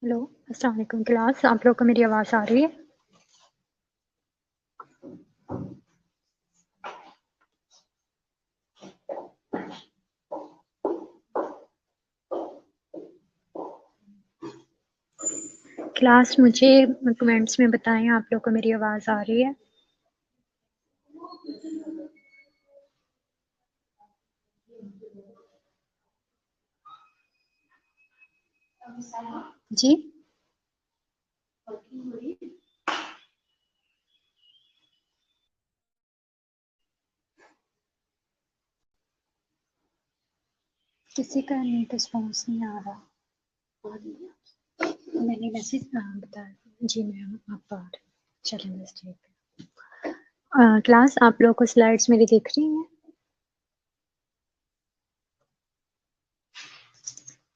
Hello, अस्सलाम वालेकुम class. आप लोग को मेरी आवाज़ आ रही है? क्लास मुझे कमेंट्स में बताएं आप लोग को मेरी आवाज़ आ रही है? जी किसी का नेट रिस्पॉन्स नहीं आ रहा। मैंने मैसेज बताया जी मैम आप आ रहे। चलें बस ठीक है। क्लास आप लोग को स्लाइड्स मेरी दिख रही हैं?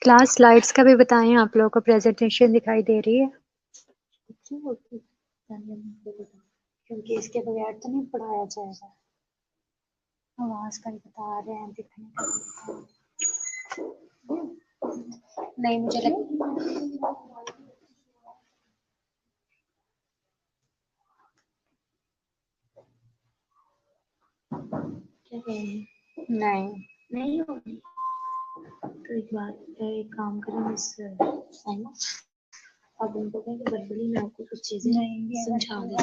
क्लास स्लाइड्स का भी बताएं, आप लोगों को प्रेजेंटेशन दिखाई दे रही है? क्योंकि इसके बगैर तो नहीं पढ़ाया जाएगा। आवाज़ का ही बता रहे हैं, दिखने का भी बता रहे हैं। नहीं मुझे नहीं होगी तो एक काम करें इस अब उनको कहें कि गड़बड़ी में आपको कुछ चीजें समझा दें।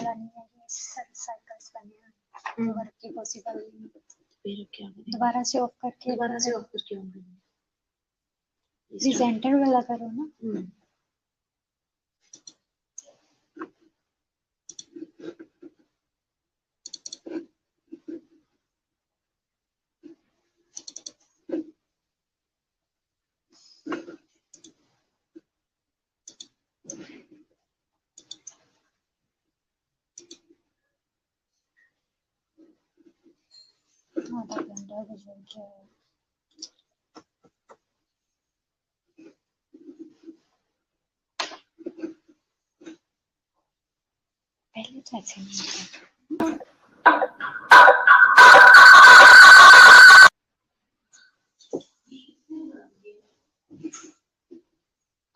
साइकिल्स बने वर्क की पॉसिबल नहीं। फिर क्या करें? दोबारा से ऑफ करके ऑन करें। प्रेजेंटर वाला करो ना। आधा घंटा गुजर गया। पहले तो ऐसे नहीं था।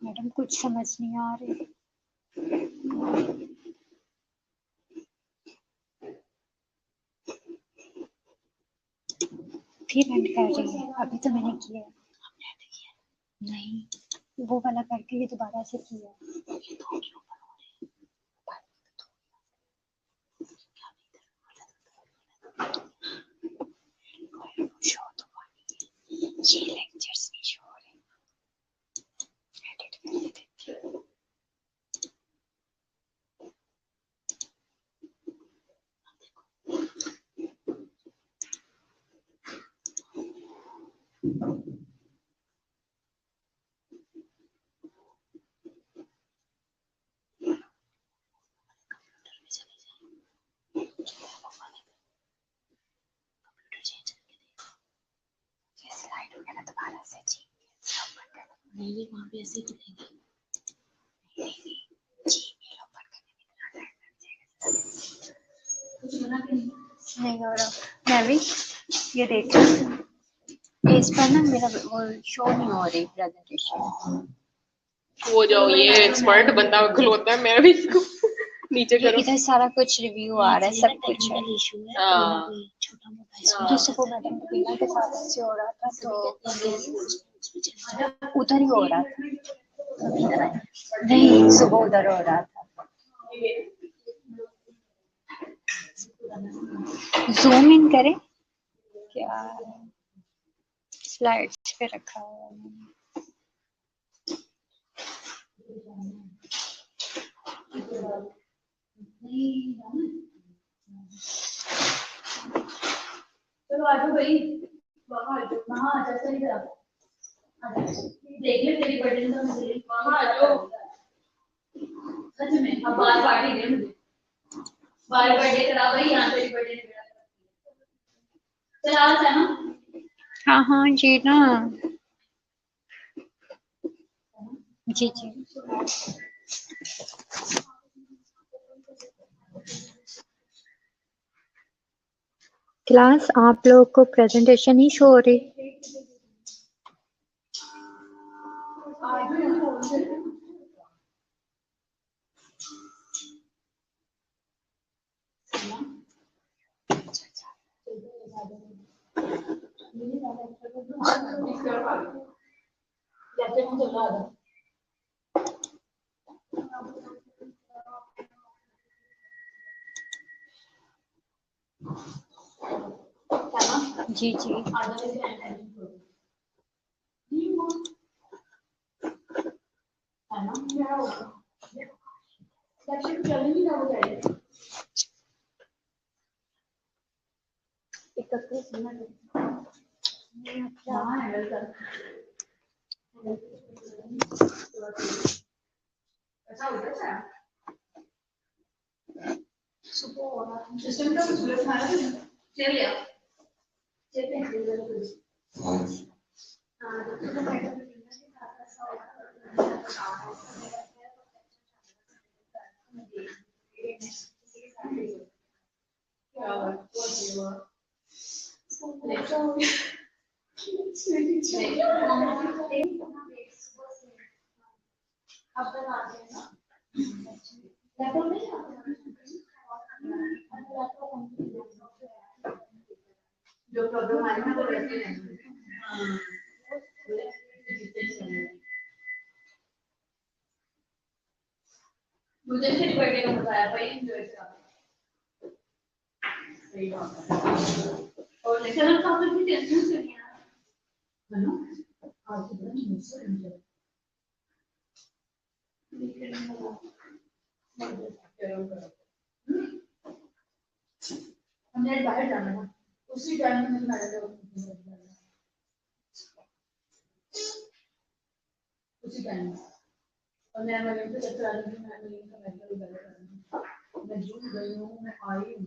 मैडम कुछ समझ नहीं आ रही। फिर एंड कर रही है। अभी तो मैंने किया नहीं, वो वाला करके ये दोबारा से किया। ये लेक्चर्स नहीं शो हो रहे। एडिट करके देखती हूँ। स्लाइड वगैरह दोबारा से नहीं वहाँ पे ऐसे ही करेंगे। नहीं हो रहा। मैं भी ये देख रही हूँ इस पर ना मेरा वो शो नहीं हो रही प्रेजेंटेशन। हो जाओ ये एक्सपर्ट बंदा खलोता है। मैं भी इसको नीचे करो। इधर सारा कुछ रिव्यू आ रहा है, सब कुछ है। छोटा मोटा दूसरे मैडम बीना के साथ ऐसे हो रहा था तो उधर ही हो रहा था। नहीं सुबह उधर हो रहा था। जूम इन करें क्या? स्लाइड्स पे रखा हुआ है। चलो आ जाओ भाई, वहाँ आ जाओ। वहाँ आ जाओ, सही तरह देख ले तेरी बटन तो मुझे वहाँ आ जाओ। सच में अब बार पार्टी दे मुझे, बार बर्थडे करा भाई। यहाँ तेरी बर्थडे चल आज है ना। हाँ हाँ जी ना जी जी। क्लास आप लोग को प्रेजेंटेशन ही शो हो रही? जैसे मुझे चल रहा था जी जी आधा से है ना क्या होगा लक्ष्य चल नहीं रहा हो जाएगा 31 मिनट हाँ हैंडल कर अच्छा हो गया सुबह हो रहा सिस्टम का कुछ गलत खाना चल लिया चेक नहीं कर हाँ तो मैडम जो प्रॉब्लम आई ना वो रहते हैं मुझे फिर बर्थडे का मजा आया भाई एंजॉय करा सही बात है और लेकिन हम काफी भी टेंशन से नहीं है ना आज तो बड़ा मुश्किल है हमने बाहर जाना था उसी टाइम में मैंने उसी टाइम और मैं मैंने तो चक्कर आ रही थी मैं का मेडिकल गलत कर रही हूं मैं जून गई हूं मैं आई हूं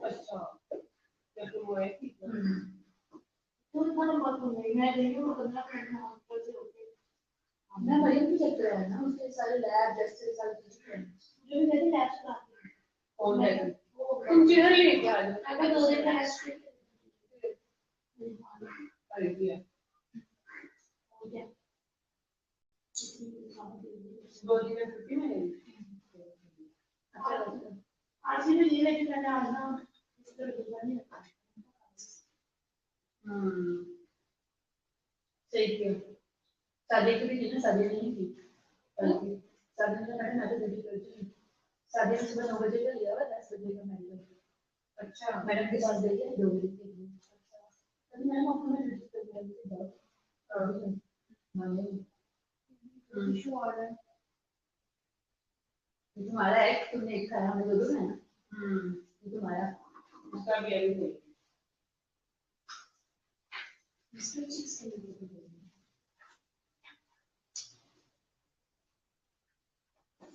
अच्छा जब वो है कि पूरा खाना मत नहीं मैं गई हूं 15 मिनट में हॉस्पिटल से होके मैं वही भी चेक कराया ना उसके सारे लैब टेस्ट सारे कुछ जो भी कहते लैब से आते हैं और लैब तुम चिहर लेके आ जाओ अगर 2 दिन का टेस्ट अरे दिया हो गया 2 दिन में छुट्टी मिलेगी आज भी ये लेके जाना है ना इस तरह दूसरा नहीं रखा सही किया शादी की भी थी ना शादी नहीं थी बल्कि शादी में मैंने मैं तो ड्यूटी करती थी शादी में सुबह 9 बजे का लिया हुआ 10 बजे का मेडिकल अच्छा मैडम के पास गई है 2 बजे के लिए अच्छा तभी मैम आपको मैं ड्यूटी कर दिया मुझे बहुत माने इशू आ रहा है तुम्हारा एक तुमने एक खाया हमें दोनों है ना तुम्हारा उसका भी अभी है मिस्टर चिक्स के लिए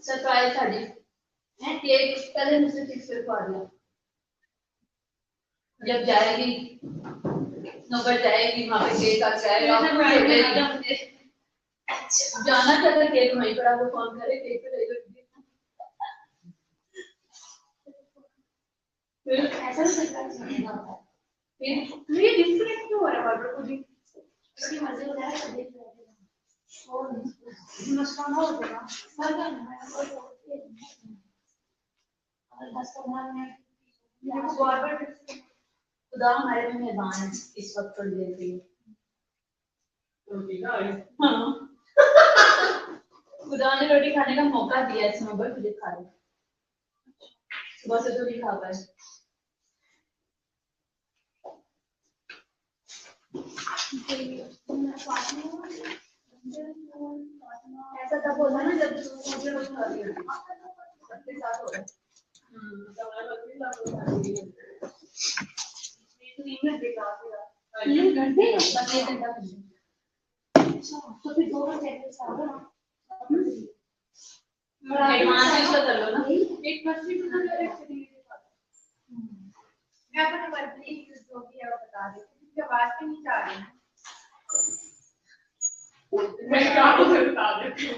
सरप्राइज साड़ी है केक पहले मिस्टर चिक्स पे खवा दिया जब जाएगी नौकर जाएगी वहां पे केक आ जाएगा जाना था तो केक वहीं पर आपको फोन करे केक पे ले फिर ऐसा सरप्राइज नहीं होता है फिर ये डिफरेंट क्यों हो रहा है ऑर्डर को भी इसकी मर्जी हो रहा है देख रहे हैं और नुकसान हो जाएगा मजा नहीं और 10-15 मिनट बार खुदा हमारे में मेहमान है इस वक्त थोड़ी देर के लिए खुदा ने रोटी खाने का मौका दिया इस नंबर तुझे खा ले सुबह से तो नहीं खा पाए ऐसा तब बोला ना जब मुझे रोज खा लिया सबके साथ हो रहा है तो फिर 2 घंटे एडवांस यूज कर लो ना एक मछली बना लो एक चटनी के साथ मैं अपने वर्बली यूज जो भी है वो बता देती हूँ क्योंकि आवाज पे नहीं जा रही है मैं क्या बता देती हूँ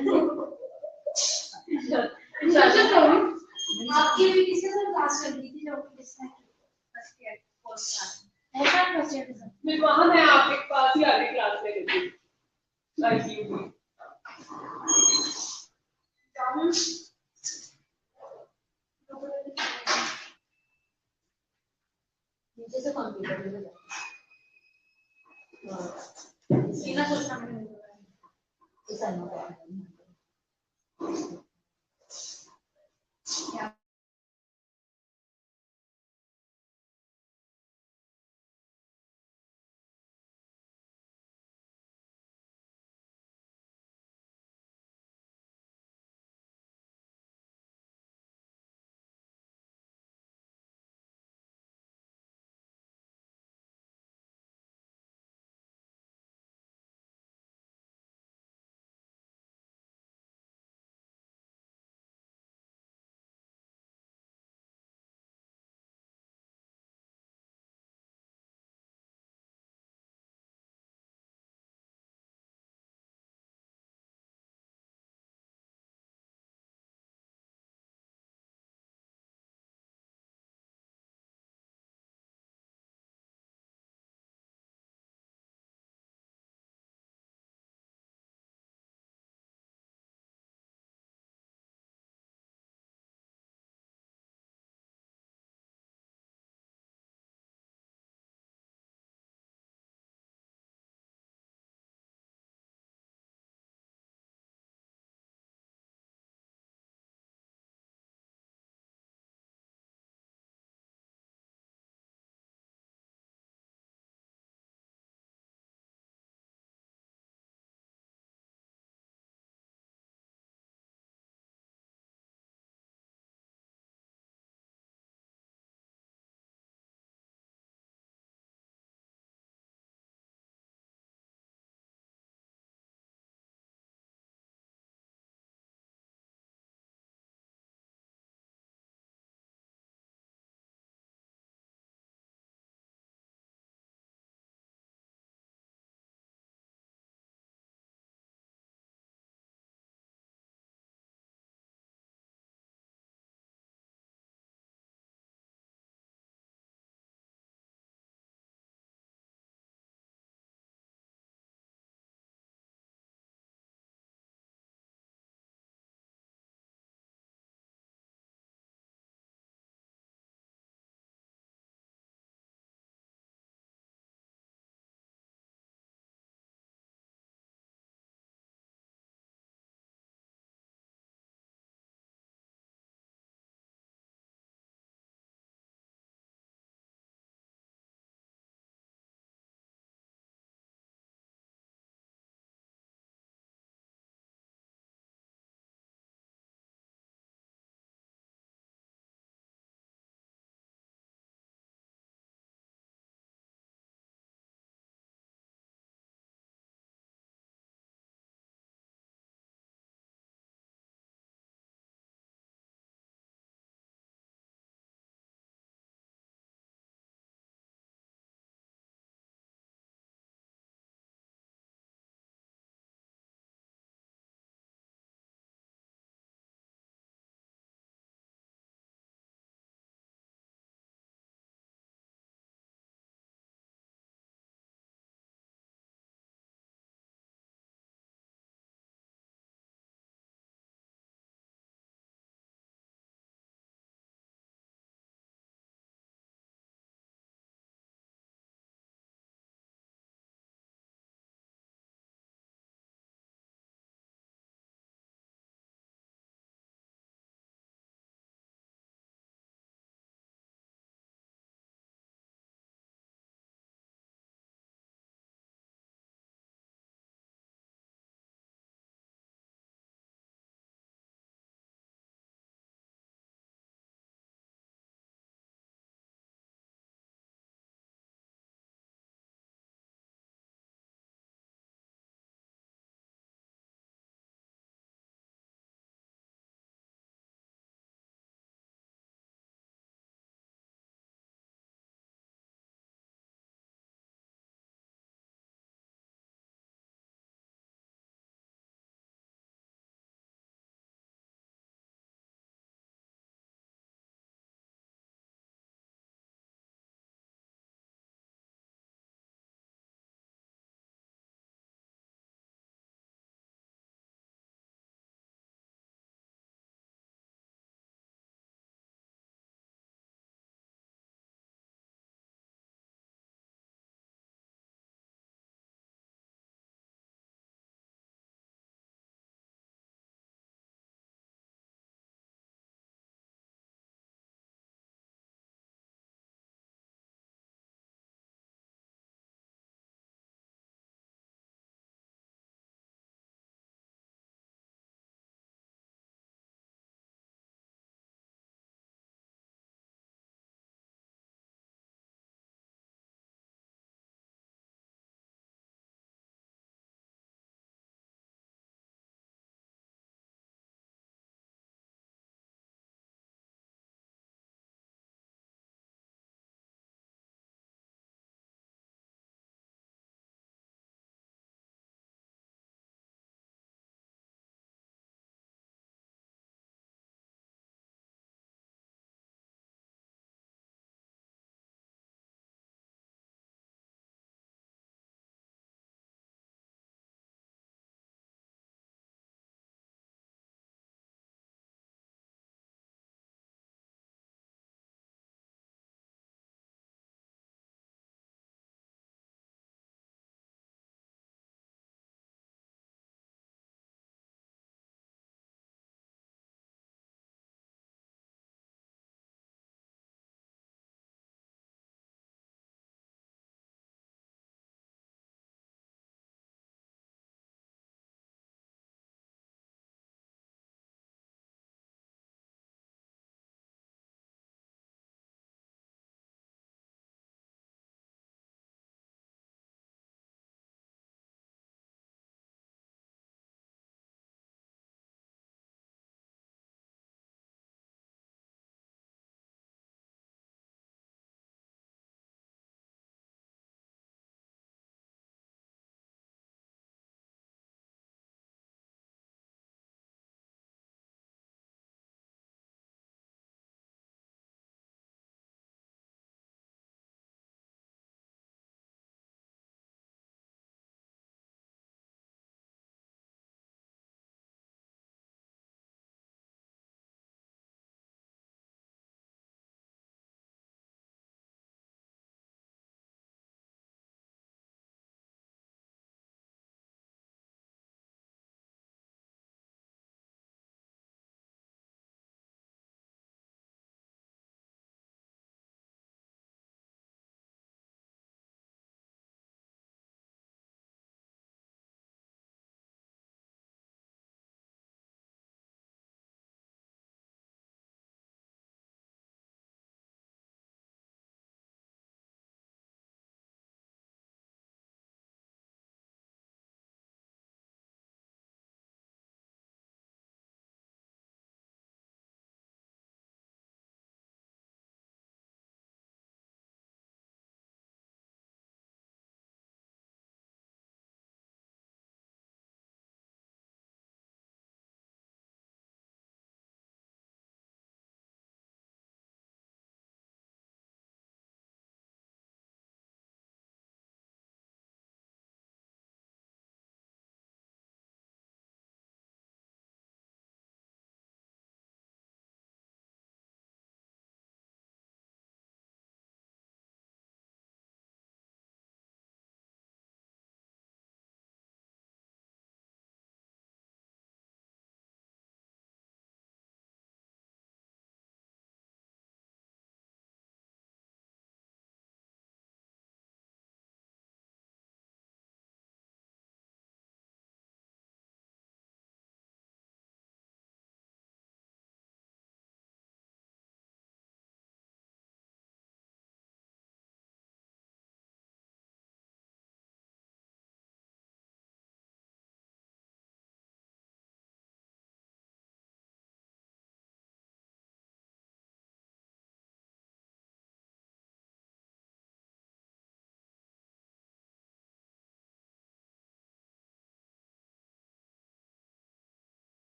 आपकी भी किसी से क्लास चल रही थी जो किसने फर्स्ट ईयर कोर्स था ऐसा फर्स्ट ईयर मैं वहां मैं आपके पास ही आगे क्लास ले लेती हूँ आईसीयू में नीचे से कंप्यूटर में सीना सोचना मैंने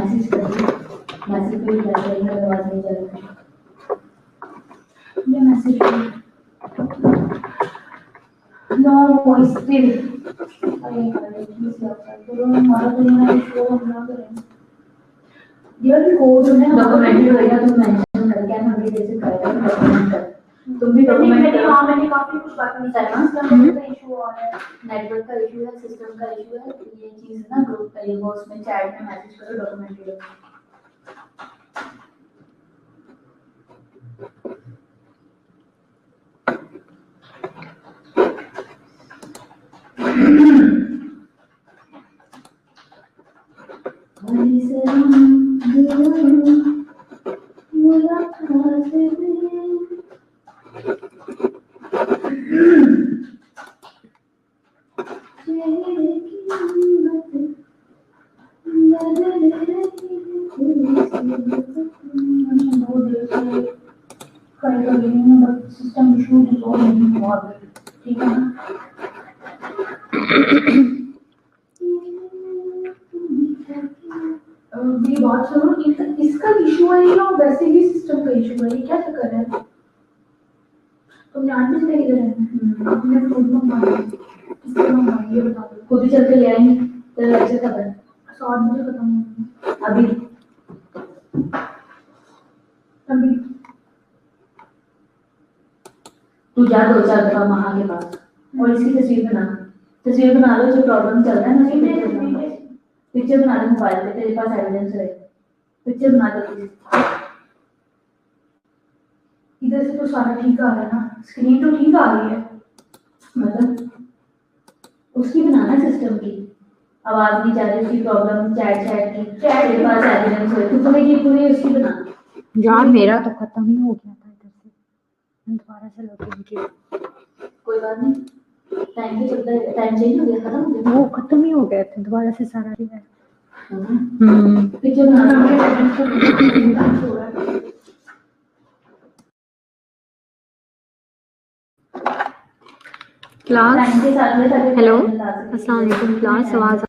मैसेज कर दी, मैसेज पे रिप्लाई करेंगे, आवाज नहीं जा रही ये मैसेज नो वॉइस स्टिल अरे प्लीज करो हमारा तो यहाँ शो हम ना करें यार कोड है डॉक्यूमेंट होएगा तो मेंशन करके हम भी जैसे करेगा डॉक्यूमेंट कर तुम भी डॉक्यूमेंट करो हां मैंने काफी कुछ बातें बताया ना का इशू आ रहा है नेटवर्क का इशू है सिस्टम का इशू है ये चीज ना ग्रुप का ये वो उसमें चैट में मैसेज करो डॉक्यूमेंट करो सिस्टम इशू रिजॉल्व नहीं हुआ ठीक है ना ये बात सुनो इसका इशू है या वैसे ही सिस्टम का इशू है ये क्या चक्कर है तुम जानते थे इधर है हमने फ्रूट मंगवाया इसको मंगवाया ये बता दो खुद ही चल के ले आएंगे तेरा लेक्चर कब है 7 बजे खत्म होगा अभी तू जा 2-4 दफा वहां के पास और इसकी तस्वीर बना लो जो प्रॉब्लम चल रहा है ना पिक्चर बना ले मोबाइल पे तेरे पास एविडेंस है पिक्चर बना दो इधर से तो सारा ठीक आ रहा है ना स्क्रीन तो ठीक आ रही है मतलब उसकी बनाना सिस्टम की आवाज नहीं जा रही उसकी प्रॉब्लम चैट की तेरे पास एविडेंस है तो तुम्हें ये पूरी उसकी बना यार मेरा तो खत्म ही हो गया था इधर से दोबारा से लॉगिन किया कोई बात नहीं टाइम भी चलता है टाइम चेंज हो गया खत्म हो गया वो खत्म ही हो गया था दोबारा से सारा रिवाइव पिक्चर बनाना क्लास हेलो अस्सलाम वालेकुम क्लास आवाज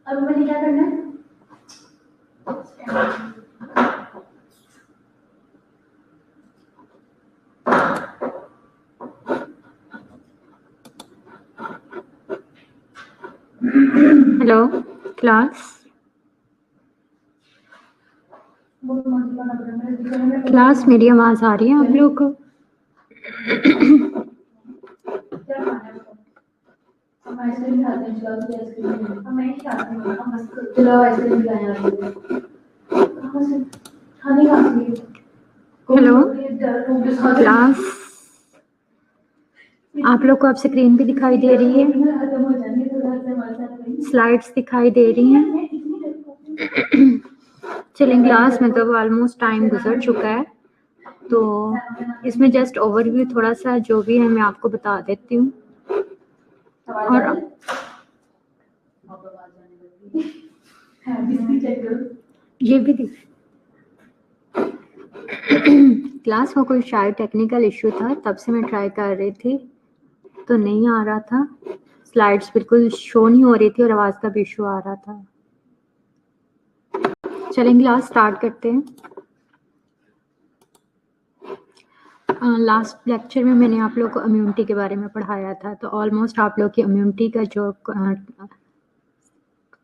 अब मैंने क्या करना है हेलो क्लास क्लास मेरी आवाज आ रही है आप लोग को हम आइसक्रीम खाते हैं चलो आइसक्रीम हम नहीं खाते हैं हम बस चलो आइसक्रीम खाएं कहां से खाने का हेलो क्लास आप लोग को अब स्क्रीन भी दिखाई दे रही है स्लाइड्स दिखाई दे रही हैं चलें क्लास में तो ऑलमोस्ट टाइम गुजर चुका है तो इसमें जस्ट ओवरव्यू थोड़ा सा जो भी है मैं आपको बता देती हूँ और ये भी दिख क्लास में कोई शायद टेक्निकल इशू था तब से मैं ट्राई कर रही थी तो नहीं आ रहा था स्लाइड्स बिल्कुल शो नहीं हो रही थी और आवाज़ का भी इशू आ रहा था चलें क्लास स्टार्ट करते हैं लास्ट लेक्चर में मैंने आप लोग को इम्यूनिटी के बारे में पढ़ाया था तो ऑलमोस्ट आप लोग की इम्यूनिटी का जो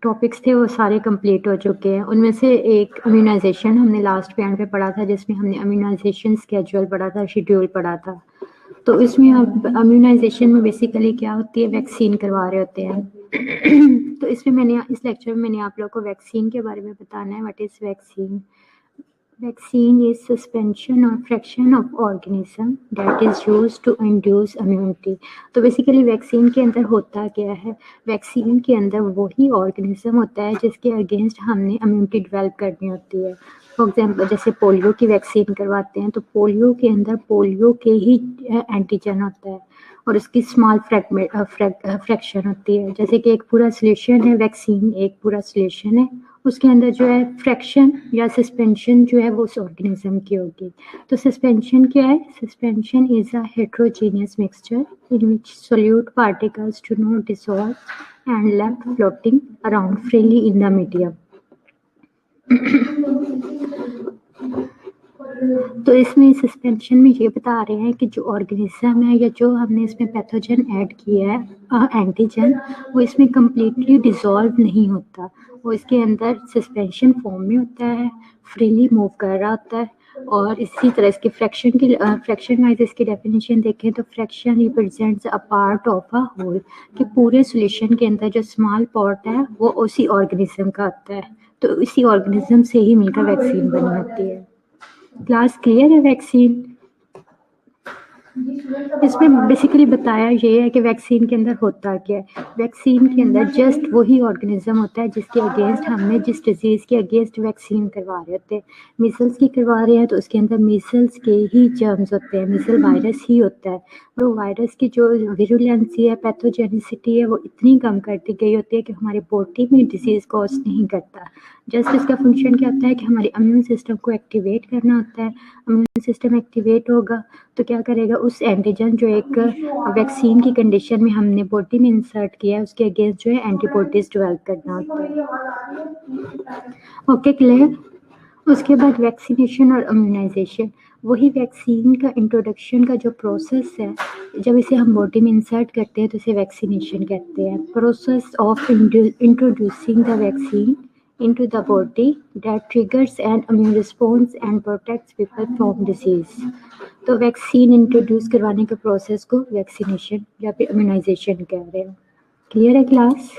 टॉपिक्स थे वो सारे कंप्लीट हो चुके हैं उनमें से एक इम्यूनाइजेशन हमने लास्ट पीरियड पे पढ़ा था जिसमें हमने इम्यूनाइजेशन स्केड्यूल पढ़ा था शेड्यूल पढ़ा था तो इसमें अब इम्यूनाइजेशन में बेसिकली क्या होती है वैक्सीन करवा रहे होते हैं तो इसमें मैंने इस लेक्चर में मैंने आप लोग को वैक्सीन के बारे में बताना है what is vaccine Vaccine is suspension or fraction of organism that is used to induce immunity. तो बेसिकली वैक्सीन के अंदर होता क्या है वैक्सीन के अंदर वही ऑर्गेनिज्म होता है जिसके अगेंस्ट हमने इम्यूनिटी डेवलप करनी होती है फॉर एग्जांपल जैसे पोलियो की वैक्सीन करवाते हैं तो पोलियो के अंदर पोलियो के ही एंटीजन होता है और उसकी स्मॉल फ्रैक्शन होती है जैसे कि एक पूरा सोल्यूशन है वैक्सीन एक पूरा सोल्यूशन है उसके अंदर जो है फ्रैक्शन या सस्पेंशन जो है वो उस ऑर्गेनिज्म की होगी। तो सस्पेंशन क्या है? Suspension is a heterogeneous mixture in which solute particles do not dissolve and left floating around freely in the medium. तो इसमें सस्पेंशन में ये बता रहे हैं कि जो ऑर्गेनिज्म है या जो हमने इसमें पैथोजन ऐड किया है एंटीजन, वो इसमें कम्प्लीटली डिसॉल्व नहीं होता, वो इसके अंदर सस्पेंशन फॉर्म में होता है, फ्रीली मूव कर रहा होता है। और इसी तरह इसके फ्रैक्शन वाइज इसकी डेफिनेशन देखें तो fraction represents a part of a whole, कि पूरे सॉल्यूशन के अंदर जो स्मॉल पार्ट है वो उसी ऑर्गेनिज्म का होता है, तो इसी ऑर्गेनिज्म से ही मिलकर वैक्सीन बनी होती है। क्लास क्लियर है? वैक्सीन इसमें बेसिकली बताया ये है कि वैक्सीन के अंदर होता क्या है। वैक्सीन के अंदर जस्ट वही ऑर्गेनिज्म होता है जिसके अगेंस्ट हमने जिस डिजीज़ के अगेंस्ट वैक्सीन करवा रहे होते हैं। मीसल्स की करवा रहे हैं तो उसके अंदर मीसल्स के ही जर्म्स होते हैं, मीसल वायरस ही होता है। तो वायरस की जो विरुलेंसी है, पैथोजेनिसिटी है, वो इतनी कम कर दी गई होती है कि हमारे बॉडी में डिजीज़ कॉज नहीं करता। जस्ट इसका फंक्शन क्या होता है कि हमारे इम्यून सिस्टम को एक्टिवेट करना होता है। इम्यून सिस्टम एक्टिवेट होगा तो क्या करेगा, उस एंटीजन जो एक वैक्सीन की कंडीशन में हमने बॉडी में इंसर्ट किया है उसके अगेंस्ट जो है एंटीबॉडीज डेवलप करना होता है। Okay, clear? उसके बाद वैक्सीनेशन और इम्यूनाइजेशन, वही वैक्सीन का इंट्रोडक्शन का जो प्रोसेस है, जब इसे हम बॉडी में इंसर्ट करते हैं तो इसे वैक्सीनेशन कहते हैं। Process of introducing the vaccine into the body that triggers an immune response and protects people from disease। तो वैक्सीन इंट्रोड्यूस करवाने के प्रोसेस को वैक्सीनेशन या फिर इम्यूनाइजेशन कह रहे हैं। क्लियर है क्लास?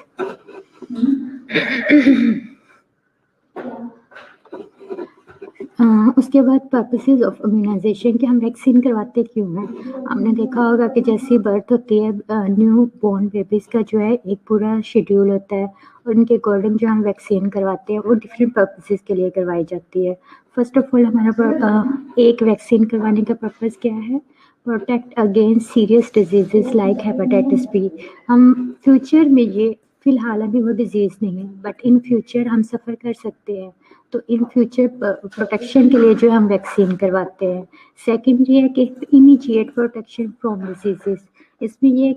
उसके बाद पर्पसेस ऑफ इम्यूनाइजेशन, कि हम वैक्सीन करवाते क्यों हैं। हमने देखा होगा कि जैसी बर्थ होती है न्यू बॉर्न बेबीज़ का जो है एक पूरा शेड्यूल होता है और उनके अकॉर्डिंग जो हम वैक्सीन करवाते हैं वो डिफरेंट पर्पसेस के लिए करवाई जाती है। फर्स्ट ऑफ ऑल हमारा एक वैक्सीन करवाने का पर्पस क्या है? Protect against serious diseases like hepatitis B. हम फ्यूचर में ये फ़िलहाल अभी वो डिज़ीज़ नहीं है बट इन फ्यूचर हम सफ़र कर सकते हैं, तो इन फ्यूचर प्रोटेक्शन के लिए जो हम वैक्सीन करवाते हैं। सेकंड ये है कि इमीडिएट प्रोटेक्शन फ्रॉम डिजीजेस। इसमें ये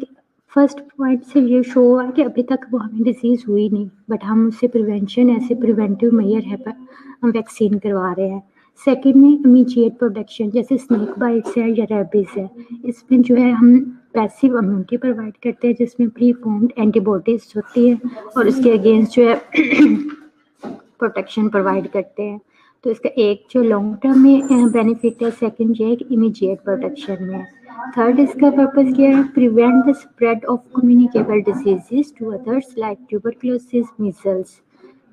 फर्स्ट पॉइंट से ये शो हुआ है कि अभी तक वो हमें डिजीज़ हुई नहीं बट हम उससे प्रिवेंशन ऐसे प्रिवेंटिव मेजर है पर हम वैक्सीन करवा रहे हैं। सेकंड में इमीडिएट प्रोटेक्शन, जैसे स्नेक बाइट्स है या रेबीज़ है, इसमें जो है हम पैसिव इम्यूनिटी प्रोवाइड करते हैं जिसमें प्री फॉर्म्ड एंटीबॉडीज होती है और उसके अगेंस्ट जो है प्रोटेक्शन प्रोवाइड करते हैं। तो इसका एक जो लॉन्ग टर्म में बेनिफिट है, सेकंड ये है कि इमीडिएट प्रोटेक्शन में। थर्ड इसका पर्पस क्या है? Prevent the spread of communicable diseases to others like tuberculosis, measles.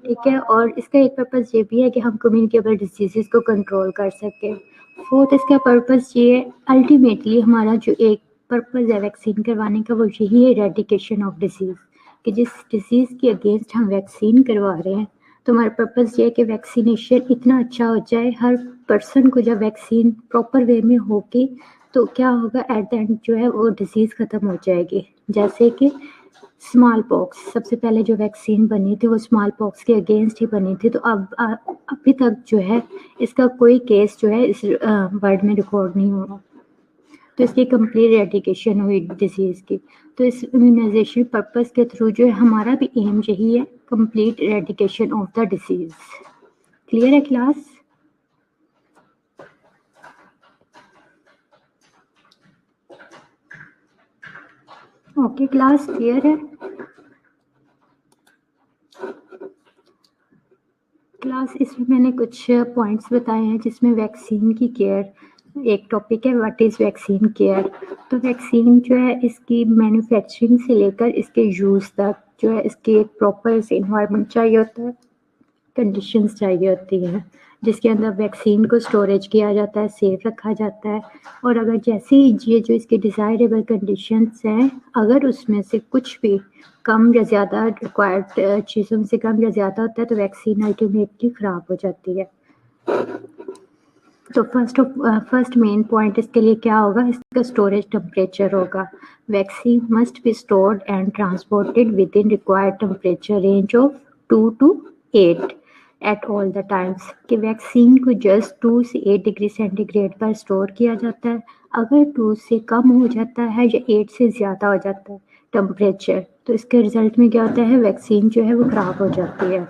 ठीक है, और इसका एक पर्पस ये भी है कि हम कम्युनिकेबल डिजीजेस को कंट्रोल कर सकें। फोर्थ इसका पर्पस ये है, अल्टीमेटली हमारा जो एक पर्पस है वैक्सीन करवाने का वो यही है, इरेडिकेशन ऑफ डिजीज़, कि जिस डिजीज़ के अगेंस्ट हम वैक्सीन करवा रहे हैं तो हमारा पर्पस ये है कि वैक्सीनेशन इतना अच्छा हो जाए, हर पर्सन को जब वैक्सीन प्रॉपर वे में होगी तो क्या होगा, एट द एंड जो है वो डिजीज़ ख़त्म हो जाएगी। जैसे कि स्मॉल पॉक्स, सबसे पहले जो वैक्सीन बनी थी वो स्मॉल पॉक्स के अगेंस्ट ही बनी थी, तो अब अभी तक जो है इसका कोई केस जो है इस वर्ल्ड में रिकॉर्ड नहीं हुआ, तो इसकी कंप्लीट एरेडिकेशन हुई डिजीज़ की। तो इस इम्यूनाइजेशन पर्पस के थ्रू जो है हमारा भी एम यही है, complete eradication of the disease. Clear है क्लास? ओके क्लास, क्लियर है क्लास? इसमें मैंने कुछ पॉइंट्स बताए हैं जिसमें वैक्सीन की केयर एक टॉपिक है, व्हाट इज़ वैक्सीन केयर। तो वैक्सीन जो है इसकी मैन्युफैक्चरिंग से लेकर इसके यूज़ तक जो है इसकी एक प्रॉपर इन्वायरमेंट चाहिए होता है, कंडीशंस चाहिए होती हैं जिसके अंदर वैक्सीन को स्टोरेज किया जाता है, सेफ रखा जाता है। और अगर जैसे ही ये जो इसके डिज़ायरेबल कंडीशंस हैं, अगर उसमें से कुछ भी कम या ज़्यादा रिक्वायर्ड चीज़ों से कम या ज़्यादा होता है तो वैक्सीन अल्टीमेटली ख़राब हो जाती है। तो फर्स्ट मेन पॉइंट इसके लिए क्या होगा, इसका स्टोरेज टेम्परेचर होगा। Vaccine must be stored and transported with in required temperature range of 2 to 8 at all the times, कि वैक्सीन को जस्ट 2 से 8 डिग्री सेंटीग्रेड पर स्टोर किया जाता है। अगर 2 से कम हो जाता है या 8 से ज़्यादा हो जाता है टेम्परेचर, तो इसके रिजल्ट में क्या होता है, वैक्सीन जो है वो ख़राब हो जाती है।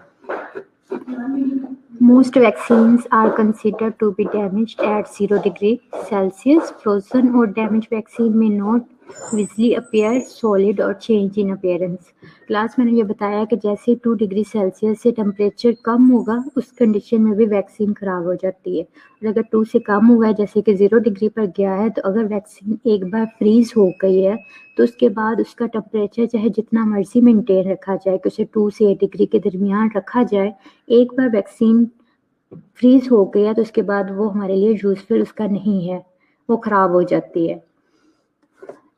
Most vaccines are considered to be damaged at 0 degree Celsius. Frozen or damaged vaccine may not visibly appear solid or change in appearance. Class मैंने ये बताया कि जैसे 2 डिग्री सेल्सियस से टेम्परेचर कम होगा उस कंडीशन में भी वैक्सीन ख़राब हो जाती है। और अगर 2 से कम हुआ है, जैसे कि 0 डिग्री पर गया है, तो अगर वैक्सीन एक बार फ्रीज हो गई है तो उसके बाद उसका टेम्परेचर चाहे जितना मर्जी मेंटेन रखा जाए, कि उसे 2 से 8 डिग्री के दरमियान रखा जाए, एक बार वैक्सीन फ्रीज हो गया तो उसके बाद वो हमारे लिए यूजफुल उसका नहीं है, वो ख़राब हो जाती है।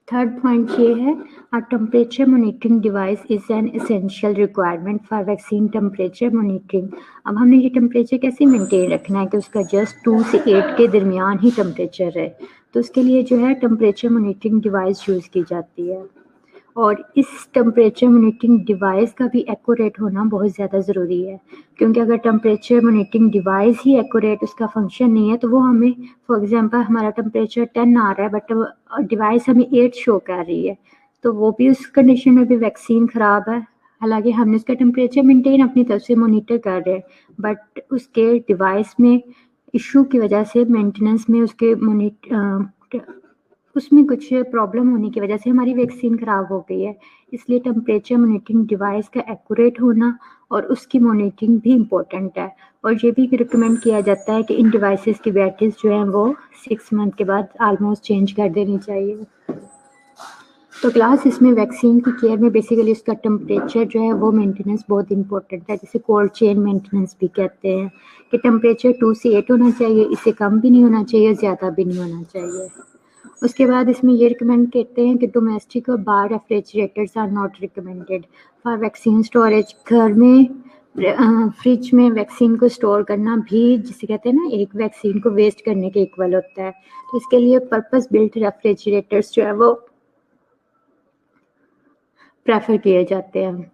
थर्ड पॉइंट ये है, अ temperature monitoring device is an essential requirement for vaccine temperature monitoring. अब हमने ये टेम्परेचर कैसे मेंटेन रखना है कि उसका जस्ट 2 से 8 के दरमियान ही टेम्परेचर है, तो उसके लिए जो है टेम्परेचर मॉनिटरिंग डिवाइस यूज़ की जाती है। और इस टेम्परेचर मॉनिटरिंग डिवाइस का भी एक्यूरेट होना बहुत ज़्यादा ज़रूरी है, क्योंकि अगर टेम्परेचर मॉनिटरिंग डिवाइस ही एक्यूरेट उसका फंक्शन नहीं है तो वो हमें, फॉर एग्जांपल हमारा टेम्परेचर 10 आ रहा है बट डिवाइस हमें 8 शो कर रही है, तो वो भी उस कंडीशन में भी वैक्सीन ख़राब है। हालांकि हमने उसका टेम्परेचर मेंटेन अपनी तरफ से मॉनिटर कर रहे हैं, बट उसके डिवाइस में इशू की वजह से मेंटेनेंस में उसके उसमें कुछ प्रॉब्लम होने की वजह से हमारी वैक्सीन ख़राब हो गई है। इसलिए टेम्परेचर मॉनिटरिंग डिवाइस का एक्यूरेट होना और उसकी मॉनिटरिंग भी इम्पोर्टेंट है। और ये भी रिकमेंड किया जाता है कि इन डिवाइसेस की बैटरीज जो हैं वो 6 मंथ के बाद ऑलमोस्ट चेंज कर देनी चाहिए। तो क्लास इसमें वैक्सीन की केयर में बेसिकली उसका टेम्परेचर जो है वो मेंटेनेंस बहुत इंपॉर्टेंट है, जिसे कोल्ड चेन मेंटेनेंस भी कहते हैं, कि टेम्परेचर 2 से 8 होना चाहिए, इससे कम भी नहीं होना चाहिए, ज़्यादा भी नहीं होना चाहिए। उसके बाद इसमें ये रिकमेंड करते हैं कि डोमेस्टिक और bar refrigerators are not recommended for vaccine storage. घर में फ्रिज में वैक्सीन को स्टोर करना भी, जिसे कहते हैं ना, एक वैक्सीन को वेस्ट करने के इक्वल होता है। तो इसके लिए पर्पस बिल्ट रेफ्रिजरेटर्स जो है वो प्रेफर किए जाते हैं।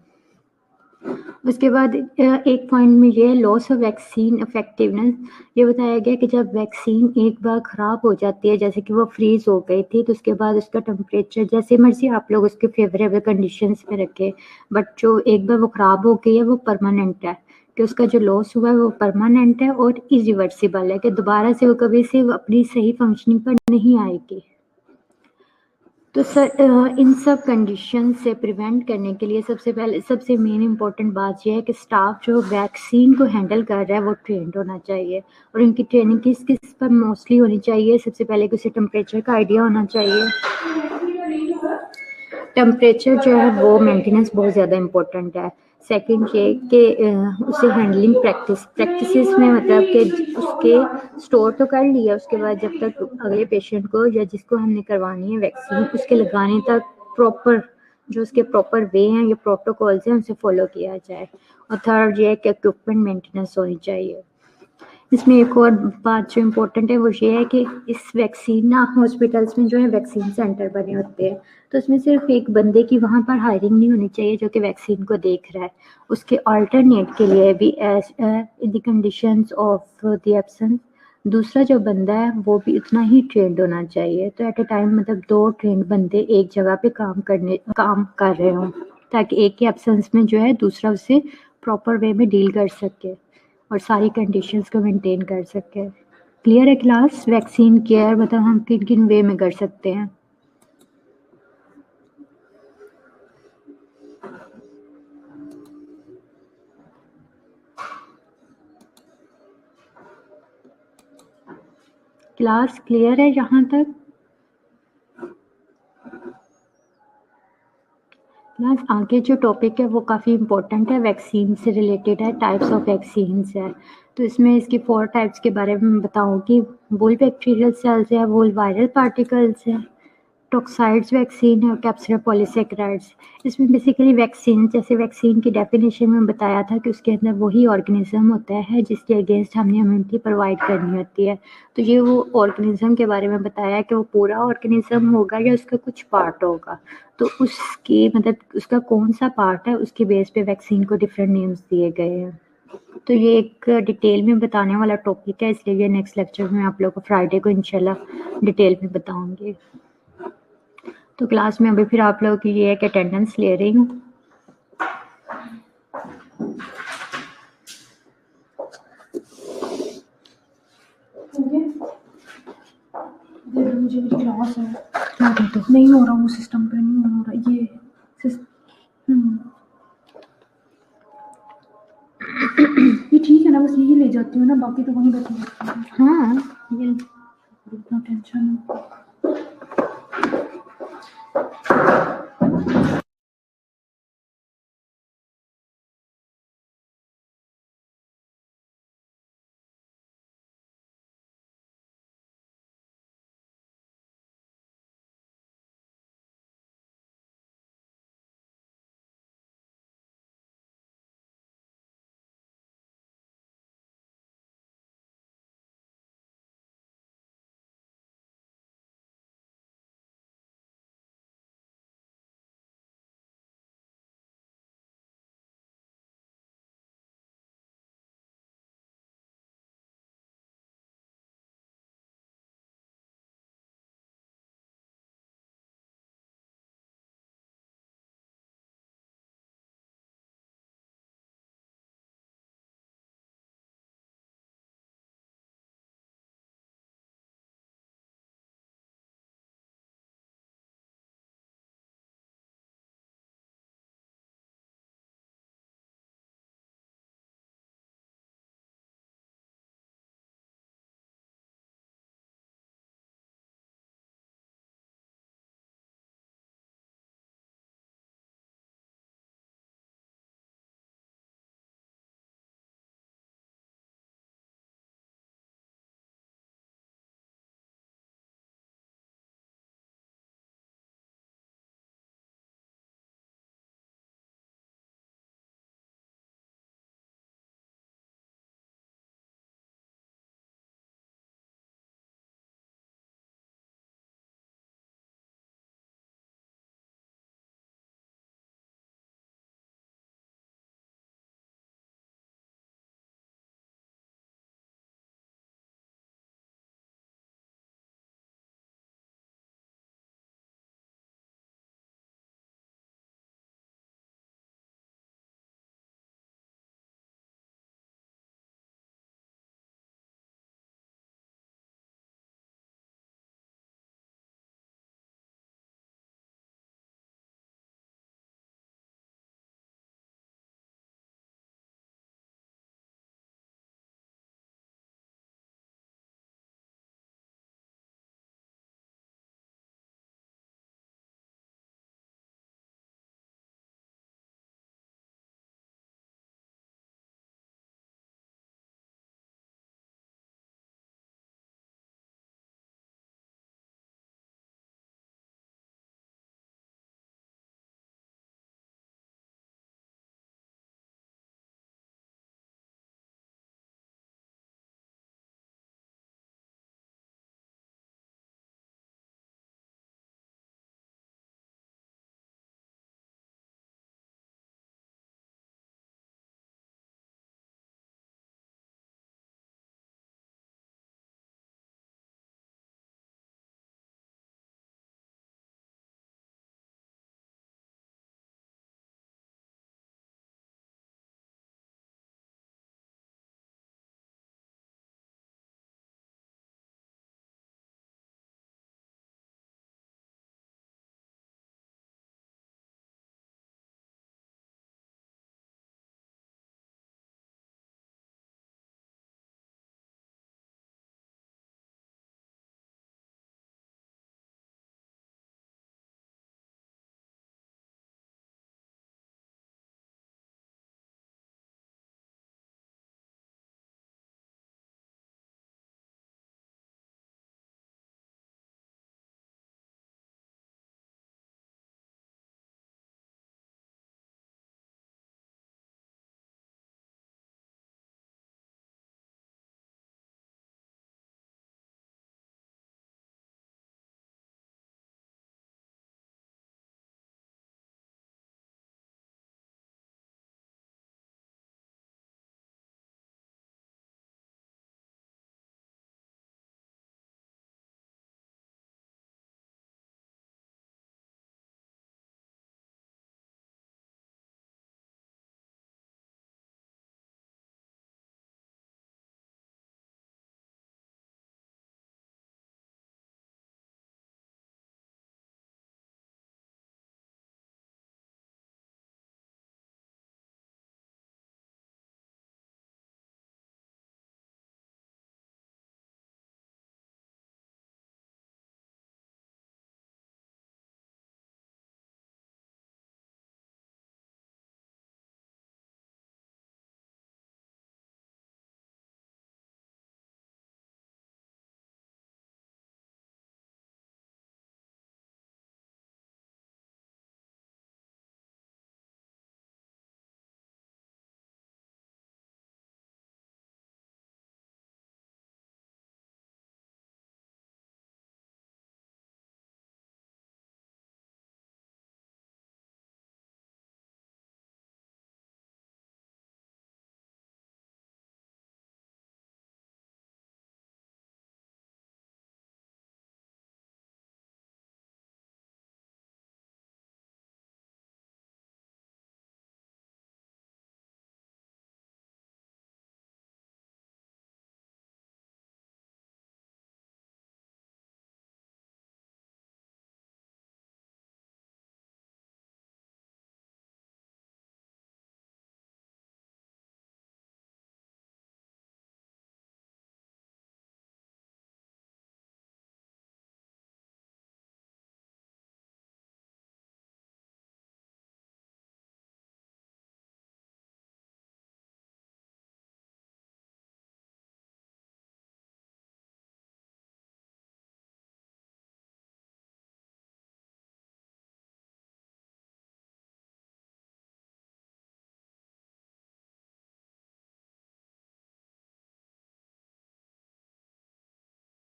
उसके बाद एक पॉइंट में ये लॉस ऑफ वैक्सीन इफेक्टिवनेस, ये बताया गया कि जब वैक्सीन एक बार ख़राब हो जाती है, जैसे कि वो फ्रीज हो गई थी, तो उसके बाद उसका टेम्परेचर जैसे मर्जी आप लोग उसके फेवरेबल कंडीशंस में रखें, बट जो एक बार वो ख़राब हो गई है वो परमानेंट है, कि उसका जो लॉस हुआ है वो परमानेंट है और इरिवर्सिबल है, कि दोबारा से वो कभी से अपनी सही फंक्शनिंग पर नहीं आएगी। तो सर इन सब कंडीशन से प्रिवेंट करने के लिए सबसे मेन इम्पोर्टेंट बात यह है कि स्टाफ जो वैक्सीन को हैंडल कर रहा है वो ट्रेंड होना चाहिए। और इनकी ट्रेनिंग किस किस पर मोस्टली होनी चाहिए? सबसे पहले कि उसे टेम्परेचर का आइडिया होना चाहिए। टेम्परेचर जो है वो मेंटेनेंस बहुत ज़्यादा इम्पोर्टेंट है। सेकंड ये कि उसे हैंडलिंग प्रैक्टिसेस में, मतलब कि उसके स्टोर तो कर लिया, उसके बाद जब तक अगले पेशेंट को या जिसको हमने करवानी है वैक्सीन, उसके लगाने तक प्रॉपर जो उसके प्रॉपर वे हैं या प्रोटोकॉल्स हैं उनसे फॉलो किया जाए। और थर्ड ये है कि इक्विपमेंट मेंटेनेंस होनी चाहिए। इसमें एक और बात जो इम्पोर्टेंट है वो ये है कि इस वैक्सीन ना हॉस्पिटल्स में जो है वैक्सीन सेंटर बने होते हैं, तो उसमें सिर्फ एक बंदे की वहाँ पर हायरिंग नहीं होनी चाहिए जो कि वैक्सीन को देख रहा है, उसके अल्टरनेट के लिए भी in the conditions of the absence दूसरा जो बंदा है वो भी उतना ही ट्रेंड होना चाहिए। तो एट अ टाइम मतलब 2 ट्रेंड बंदे एक जगह पे काम कर रहे हों, ताकि एक के एब्सेंस में जो है दूसरा उसे प्रॉपर वे में डील कर सके और सारी कंडीशंस को मेंटेन कर सके। क्लियर है क्लास? वैक्सीन केयर मतलब हम किन किन वे में कर सकते हैं। क्लास क्लियर है यहाँ तक? क्लास आगे जो टॉपिक है वो काफ़ी इम्पोर्टेंट है, वैक्सीन से रिलेटेड है, टाइप्स ऑफ वैक्सीन्स है। तो इसमें इसकी 4 टाइप्स के बारे में बताऊँगी। वुल बैक्टीरियल सेल्स है, वुल वायरल पार्टिकल्स है, टॉक्साइड्स वैक्सीन है और कैप्सुलर पॉलीसैकेराइड्स। इसमें बेसिकली वैक्सीन, जैसे वैक्सीन की डेफिनेशन में बताया था कि उसके अंदर वही ऑर्गेनिज्म होता है जिसके अगेंस्ट हमने इम्यूनिटी प्रोवाइड करनी होती है। तो ये वो ऑर्गेनिज्म के बारे में बताया कि वो पूरा ऑर्गेनिज्म होगा या उसका कुछ पार्ट होगा, तो उसकी मतलब उसका कौन सा पार्ट है उसके बेस पे वैक्सीन को डिफरेंट नेम्स दिए गए हैं। तो ये एक डिटेल में बताने वाला टॉपिक है, इसलिए ये नेक्स्ट लेक्चर में आप लोगों को फ्राइडे को इंशाल्लाह डिटेल में बताऊंगी। तो क्लास में अभी फिर आप लोगों की ये है कि अटेंडेंस ले रही हूँ। मुझे मेरी क्लास है, क्या दे दो? नहीं हो रहा वो सिस्टम पे, नहीं हो रहा ये ये ठीक है ना, बस यही ले जाती हूँ ना, बाकी तो वहीं बैठी रहती हूँ। हाँ ये इतना टेंशन है।